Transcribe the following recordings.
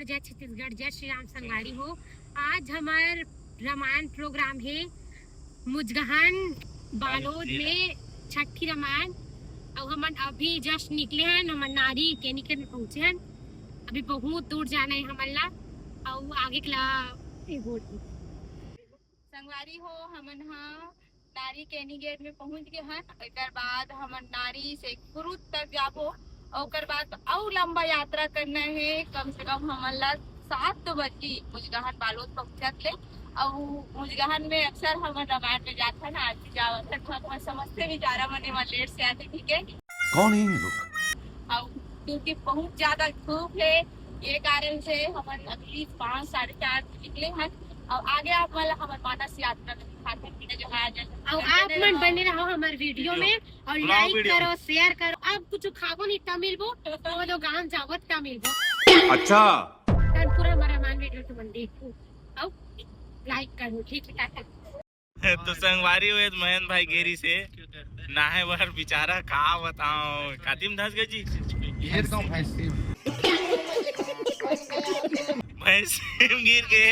जय छत्तीसगढ़, जय श्री राम संगवारी हो। आज हमार रामायण प्रोग्राम है मुजगहन बालोद में छठी रामायण। और हम अभी जस्ट निकले हैं, हम नारी केनिकल में पहुंचे हैं। अभी बहुत दूर जाना है हमला और आगे के संगवारी हो हमन नारी केनी गेट में पहुंच गए हैं। एक बाद हमन नारी से कुरुद तक जाबो और बाद और लंबा यात्रा करना है। कम से कम हमन ला 7 बजे मुजगहन बालोद पहुंचत ले। और मुजगहन में अक्सर हमन रामायण में जाते हैं ना, आज भी जावत है। समझते भी जा रहा मने वहाँ लेट से आते, ठीक है। कौन है ये लोग? और क्योंकि बहुत ज्यादा धूप है, ये कारण से हमन अभी 5 साढ़े 4 निकले हैं। और आगे आप वाला हमारे मानस यात्रा में दिखाते हैं जो है। और आप मन बने रहो हमारे वीडियो में और लाइक करो, शेयर करो। अब कुछ खाबो नहीं तमिल बो तो जो गांव जावत तमिल बो। अच्छा पूरा हमारा मान वीडियो तो बन देखो और लाइक करो, ठीक है। तो संगवारी हुए महेंद्र भाई गेरी से नाहे वर बेचारा का बताओ कातिम धस गए जी। भैंस गिर गए,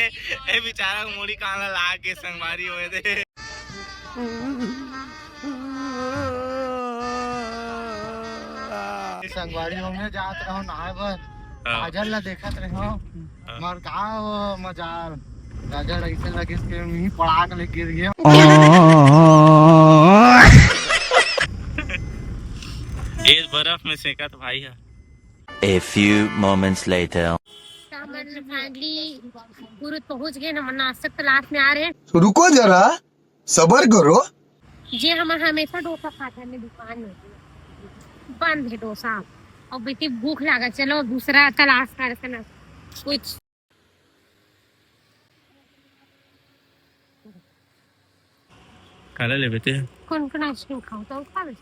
ए बेचारा मोड़ी काला ला के संगवारी हुए थे। संगवारी में जात रहो नहाए बर, गाजर ला देखत रहो मर का मजाल गाजर ऐसे लगे के मी पड़ा के गिर गया। इस बर्फ में सेका तो भाई है। A few moments later. Finally पूरे पहुंच गए। हम नाश्ता तलाश में आ रहे हैं। रुको जरा सबर करो। ये हम हमेशा डोसा खाते हैं दुकान में, बंद है डोसा। और बेटी भूख लगा, चलो दूसरा तलाश करते ना कुछ। काला ले बेटे कौन कौन आइसक्रीम खाओ तो खा ले।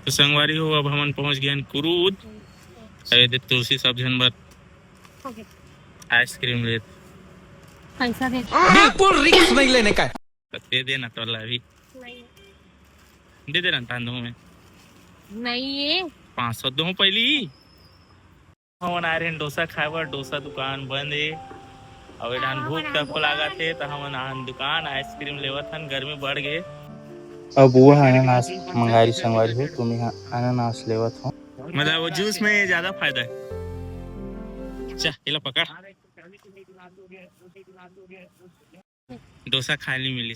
तो संगवारी हो अब हमन पहुंच गए कुरूद। अरे तुलसी सब जनबर आइसक्रीम ले पैसा दे। बिल्कुल रिस्क नहीं लेने का। दे देना तो अभी दे देना तांदों में नहीं है 500 दो पहली। हमन आ रहे डोसा खाए बर, डोसा दुकान बंद है। अब एडान भूख तक लागत है तो हमन आन दुकान आइसक्रीम लेवत हन। गर्मी बढ़ गए। अब वो अनानास मंगाई संगवारी हो, तुम यहाँ अनानास लेवत हो। मतलब वो जूस में ज्यादा फायदा है। चल ये लो पकड़, डोसा खाने मिली।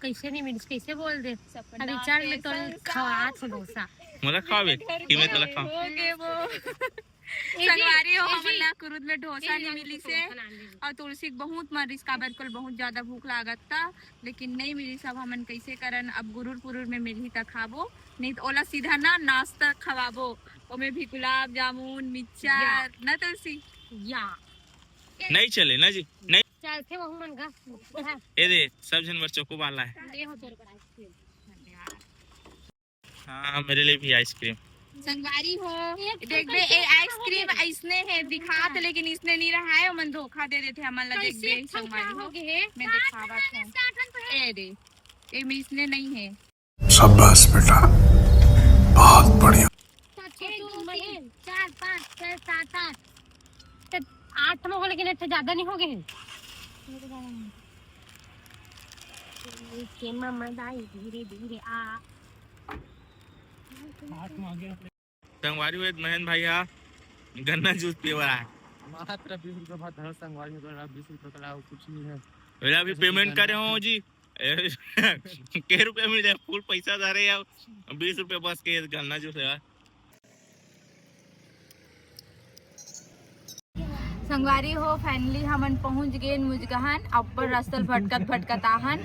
कैसे नहीं मिली, कैसे बोल दे। अभी चल में तो खवा थो डोसा मोला खावे कि मैं तोला खाऊं। संगवारी हो हमला कुरुद में डोसा नहीं मिली से। और तुलसी बहुत मरीज का बिल्कुल बहुत ज्यादा भूख लागत था, लेकिन नहीं मिली। सब हमन कैसे करन, अब गुरुर पुरुर में मिली तक खाबो, नहीं तो ओला सीधा ना नाश्ता खवाबो। ओमे भी गुलाब जामुन मिक्सचर ना तुलसी या नहीं चले ना जी, नहीं चलते वह मन गा। ये दे सब जन वर चोको वाला है। ले हो तेरे पर आइसक्रीम। हाँ मेरे लिए भी आइसक्रीम। संगवारी हो देख बे ए आइसक्रीम इसने है दिखात, लेकिन इसने नहीं रहा है। मन धोखा दे देते हमन ला। देख बे संगवारी हो मैं दिखावत हूं। ए दे ए में इसने नहीं है। शाबाश बेटा, बहुत बढ़िया। 4 5 6 7 8 में हो, लेकिन इतने ज्यादा नहीं हो गए हैं। धीरे धीरे आ संगवारी हुए महेंद्र भाई हा गन्ना जूस पीवा है। मात्र 20 रुपए भात हर संगवारी में 20 रुपए का कुछ नहीं है। मेरा अभी पेमेंट करे हो जी। के रुपए मिल जाए, फुल पैसा जा रहे हैं। 20 रुपए बस के गन्ना जूस है। संगवारी हो फाइनली हमन पहुंच गए मुजगहन। अब रास्ता भटकत भटकत आहन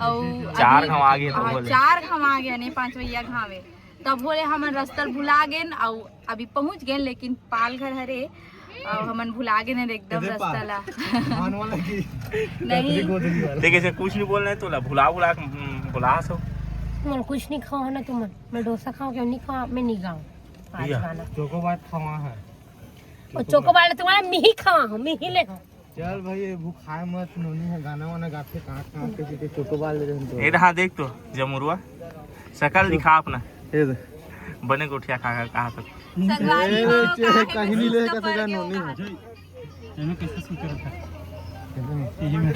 और 4 घम आ गए तो बोले 4 घम आ गए नहीं 5 भैया घावे तब बोले हमन रास्ता भुला गए। और अभी पहुंच गए, लेकिन पाल घर हरे और हमन भुला गए एकदम रास्ता ला। नहीं देखे से कुछ नहीं बोल रहे तो भुला सो। मैं कुछ नहीं खाओ ना तुम। मैं डोसा खाओ क्यों नहीं खाओ, मैं नहीं खाऊं। चोको बात खावा है और चोको बार तुम्हारा मिही खावा हूं, मिही ले खाओ। चल भाई ये भूख खाए मत नोनी है गाना वाना गाते कहाँ कहाँ के पीछे चोको बाल ले रहे ए रहा देख तो जमुरुआ शकल दिखा अपना हैं बने गोठिया खा खा कहा तक कहीं नहीं ले का सगा नोनी है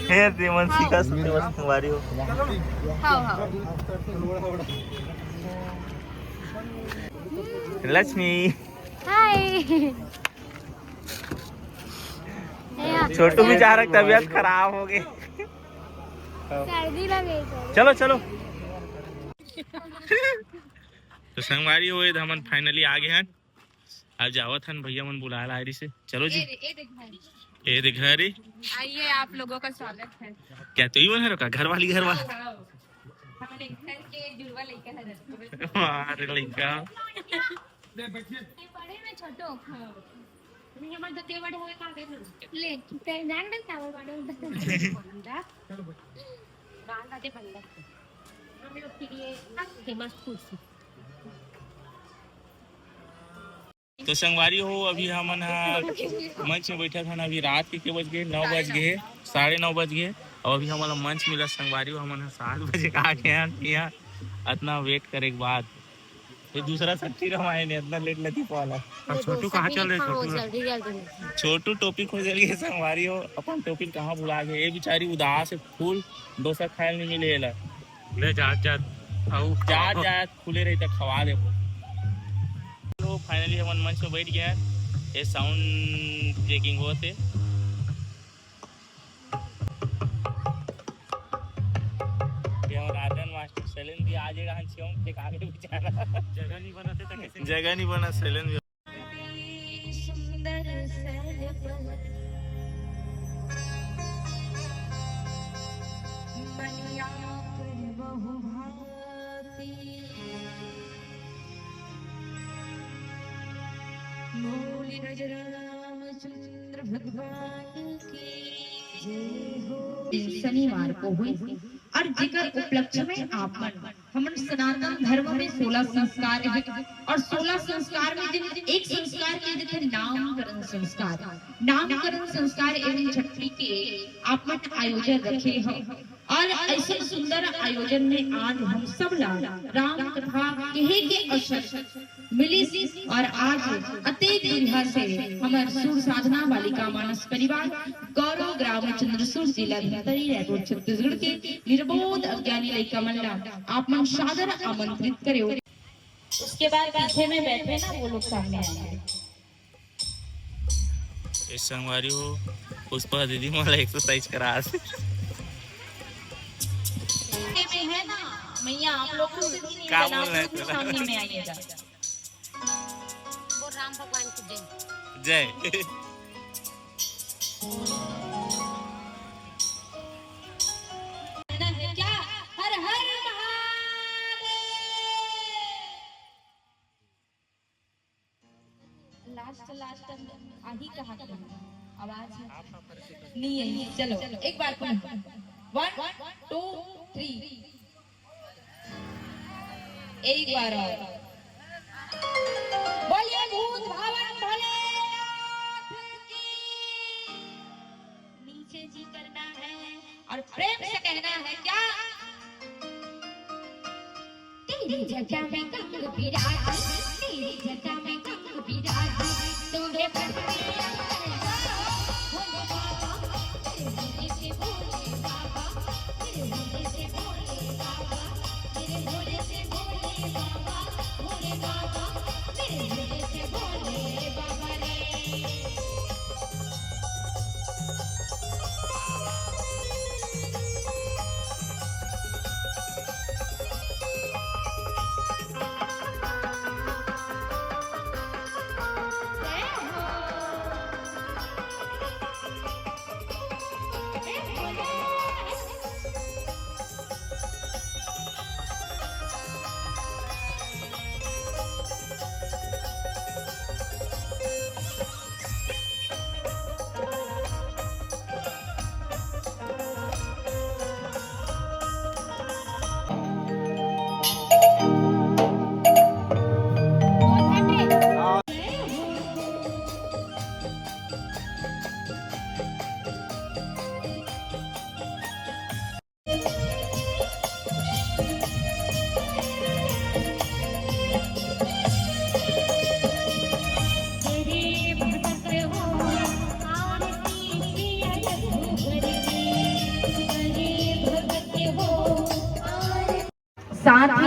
हे देवन सिका सत्यवत कुमारी हो हाँ हाँ लक्ष्मी हाय छोटू बेचारा की तबीयत खराब हो गई सर्दी लगे चलो चलो तो संगवारी हुए हमन फाइनली आ गए हैं अब जावत हन भैया मन बुलाया आयरी से चलो जी ए देख घरे आइए आप लोगों का स्वागत है। क्या तू ही बन रहा घर वाली हमारे घर के जुड़वा लड़का है। अरे लड़का बड़े में छोटो नहीं हमारे तो ते बड़े होए का ले ते जान दे चावल बड़े बंदा गाल दाते बंदा हम लोग के लिए फेमस कुर्सी तो संगवारी हो अभी हमन मंच में बैठा था अभी रात के बज गए 9 बज गए 9:30 बज गए और अभी हमारा मंच मिला संगवारी हो हमन 7 बजे आ गए यहाँ इतना वेट करे के बाद ये दूसरा सच्ची रमाए ने इतना लेट लती पाला और छोटू कहाँ चल रहे छोटू टॉपिक हो जल गए संगवारी हो अपन टॉपिक कहाँ भुला गए ये बेचारी उदास है फूल डोसा खाए नहीं मिले ले जात खुले रही तक खवा दे तो फाइनली हम मंच पे बैठ गया ये साउंड चेकिंग होते राजन मास्टर सैलेन भी आ जाएगा हम के आगे बेचारा जगह नहीं बना जगह नहीं बना सैलेन भी शनिवार को हुई और जिकर उपलक्ष्य में आपन हमन सनातन धर्म में 16 संस्कार है और 16 संस्कार में जिन एक संस्कार के देखे नामकरण संस्कार एवं छठी के आपन आयोजन रखे हैं और ऐसे सुंदर आयोजन में आज हम सब राम कथा कहे के अवसर मिली और आज अत्यंत दुर्गा से हमारे सुर साधना बालिका मानस परिवार गौरव ग्राम चंद्रसूर जिला धमतरी रायपुर छत्तीसगढ़ के निर्बोध अज्ञानी लड़का मंडला आप मन सादर आमंत्रित करे। उसके बाद पीछे में बैठे ना वो लोग सामने आएंगे। इस संगवारी हो पुष्पा दीदी मला एक्सरसाइज करा में है ना मैया आप लोग को सामने में आइएगा। वो राम भगवान की जय क्या हर हर महादेव लास्ट आही कहा आवाज नहीं है चलो एक बार 1 2 3 एक बार और बोलिए भूत भावन भोलेनाथ की नीचे जी करना है और प्रेम से कहना है क्या तेरी जटा में कंग विराज तेरी जटा में कंग विराज तुम्हें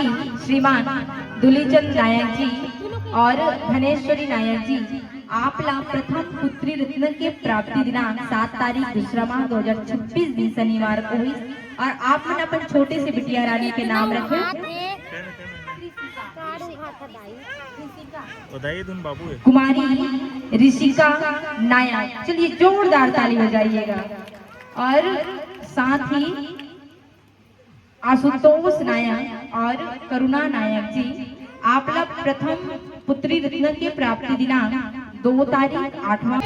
ही श्रीमान दुलीचंद नायक जी और धनेश्वरी नायक जी आपला प्रथम पुत्री रत्न के प्राप्ति दिनांक 7 तारीख 2 माह 2026 दिन शनिवार को हुई और आप मन अपन छोटे से बिटिया रानी के नाम रखे बधाई धुन बाबू है। कुमारी ऋषिका नायक। चलिए जोरदार ताली बजाइएगा। और साथ ही आशुतोष नायक और करुणा नायक जी आपला प्रथम पुत्री रत्न के प्राप्ति दिनांक 2 तारीख 8वां